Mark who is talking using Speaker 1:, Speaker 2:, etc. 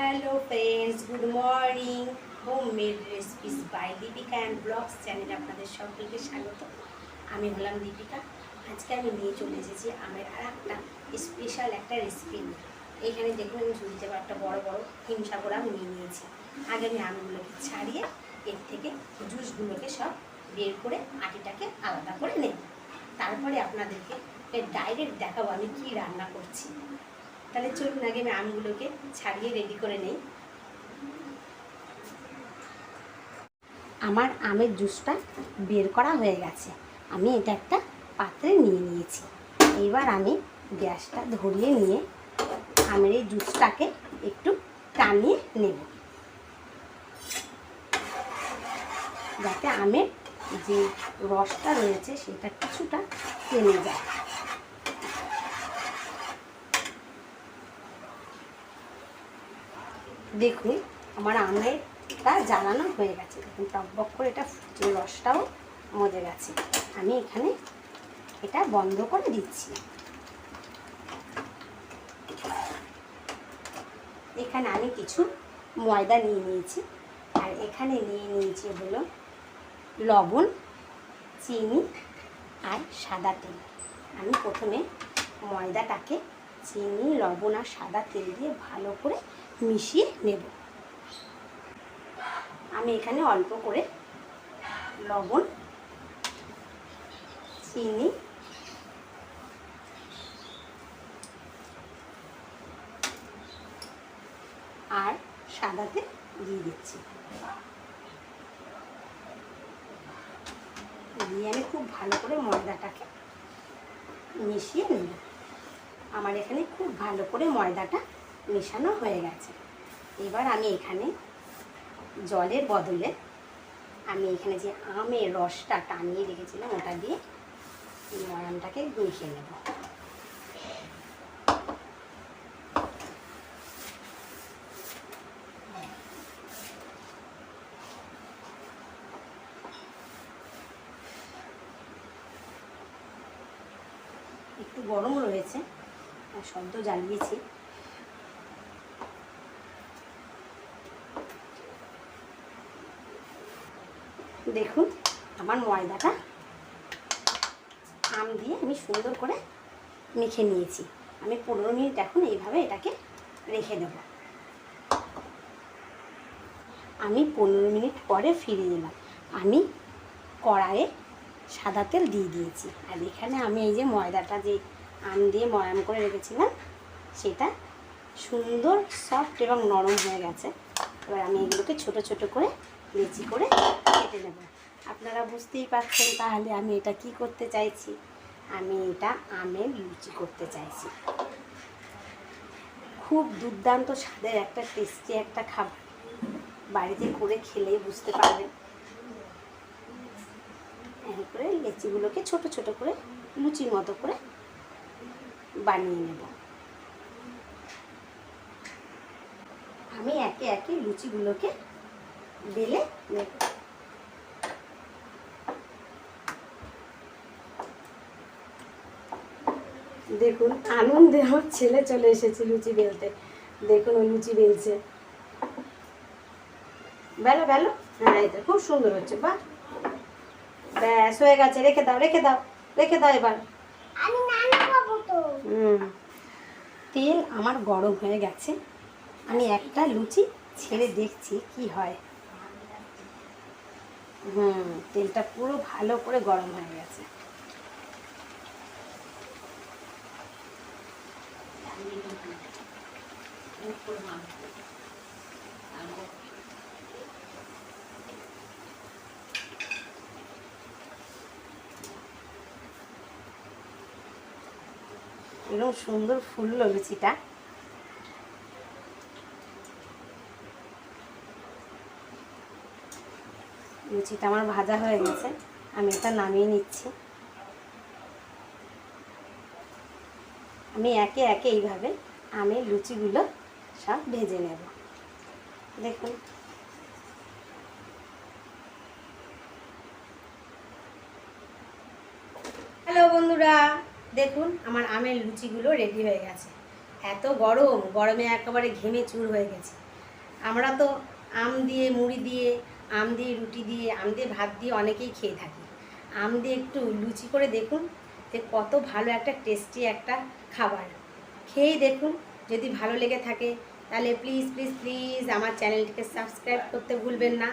Speaker 1: Hello friends, good morning. Homemade recipes by Lipika and blogs চ্যানেলে আপনাদের সকলকে স্বাগত। আমি হলাম লিপিকা। আজকে আমি নিয়ে চলে এসেছি আমের আর একটা স্পেশাল একটা রেসিপি নিয়ে। এইখানে দেখুন আমি ঝুড়িতে একটা বড় বড় হিমসাগর আম নিয়ে নিয়েছি। আগে আমি আমগুলোকে ছাড়িয়ে এর থেকে জুসগুলোকে সব বের করে আটিটাকে আলাদা করে নেব। তারপরে আপনাদেরকে ডাইরেক্ট দেখাবো আমি কী রান্না করছি। তাহলে চলুন আগে আমি আমগুলোকে ছাড়িয়ে রেডি করে নেই। আমার আমের জুসটা বের করা হয়ে গেছে। আমি এটা একটা পাত্রে নিয়ে নিয়েছি। এবার আমি গ্যাসটা ধরিয়ে নিয়ে আমের এই জুসটাকে একটু টানিয়ে নেব, যাতে আমের যে রসটা রয়েছে সেটা কিছুটা টেনে যায়। দেখুন আমার আমেরটা জ্বালানো হয়ে গেছে। দেখুন টকবক করে এটা ফুটে, রসটাও মজে গেছে। আমি এখানে এটা বন্ধ করে দিচ্ছি। এখানে আমি কিছু ময়দা নিয়ে নিয়েছি, আর এখানে নিয়ে নিয়েছি হলো লবণ, চিনি আর সাদা তেল। আমি প্রথমে ময়দাটাকে চিনি, লবণ আর সাদা তেল দিয়ে ভালো করে মিশিয়ে নেব। আমি এখানে অল্প করে লবণ, চিনি আর সাদা তেল দিয়ে দিচ্ছি। দিয়ে আমি খুব ভালো করে ময়দাটাকে মিশিয়ে নেব। আমার এখানে খুব ভালো করে ময়দাটা মেশানো হয়ে গেছে। এবার আমি এখানে জলের বদলে আমি এখানে যে আমের রসটা টানিয়ে রেখেছিলাম ওটা দিয়ে এই ময়ামটাকে মিশিয়ে নেব। একটু গরম রয়েছে, শব্দ জ্বালিয়েছি। দেখুন আমার ময়দাটা আম দিয়ে আমি সুন্দর করে মেখে নিয়েছি। আমি 15 মিনিট এখন এইভাবে এটাকে রেখে দেব। আমি 15 মিনিট পরে ফিরে এলাম। আমি কড়াইয়ে সাদা তেল দিয়ে দিয়েছি, আর এখানে আমি এই যে ময়দাটা যে আম দিয়ে ময়াম করে রেখেছিলাম সেটা সুন্দর সফট এবং নরম হয়ে গেছে। এবার আমি এগুলোকে ছোট ছোট করে লেচি করে কেটে নেব। আপনারা বুঝতেই পারছেন তাহলে আমি এটা কি করতে চাইছি। আমি এটা আমের লুচি করতে চাইছি। খুব দুর্দান্ত স্বাদের একটা টেস্টি একটা খাবার, বাড়িতে করে খেলেই বুঝতে পারবেন। এরপরে লেচিগুলোকে ছোট ছোট করে লুচির মতো করে বানিয়ে নেব। আমি একে একে লুচিগুলোকে বেলে নেব। দেখুন আনন্দে আমার ছেলে চলে এসেছে লুচি বেলতে। দেখুন ও লুচি বেলছে। বেলো বেলো, হ্যাঁ এটা খুব সুন্দর হচ্ছে। বাহ, ব্যাস হয়ে গেছে। রেখে দাও রেখে দাও রেখে দাও। এবার তেল আমার গরম হয়ে গেছে। আমি একটা লুচি ছেড়ে দেখছি কি হয়। তেলটা পুরো ভালো করে গরম হয়ে গেছে। এরকম সুন্দর ফুললো লুচিটা। লুচিটা আমার ভাজা হয়ে গেছে, আমি এটা নামিয়ে নিচ্ছি। আমি একে একে এইভাবে আমের লুচিগুলো সব ভেজে নেব। দেখুন হ্যালো বন্ধুরা, দেখুন আমার আমের লুচিগুলো রেডি হয়ে গেছে। এত গরম, গরমে একেবারে ঘেমে চুর হয়ে গেছে। আমরা তো আম দিয়ে মুড়ি দিয়ে, আম দিয়ে রুটি দিয়ে, আম দিয়ে ভাত দিয়ে অনেকেই খেয়ে থাকি। আম দিয়ে একটু লুচি করে দেখুন, যে কত ভালো একটা টেস্টি একটা খাবার। খেয়েই দেখুন, যদি ভালো লেগে থাকে তাহলে প্লিজ প্লিজ প্লিজ আমার চ্যানেলটিকে সাবস্ক্রাইব করতে ভুলবেন না।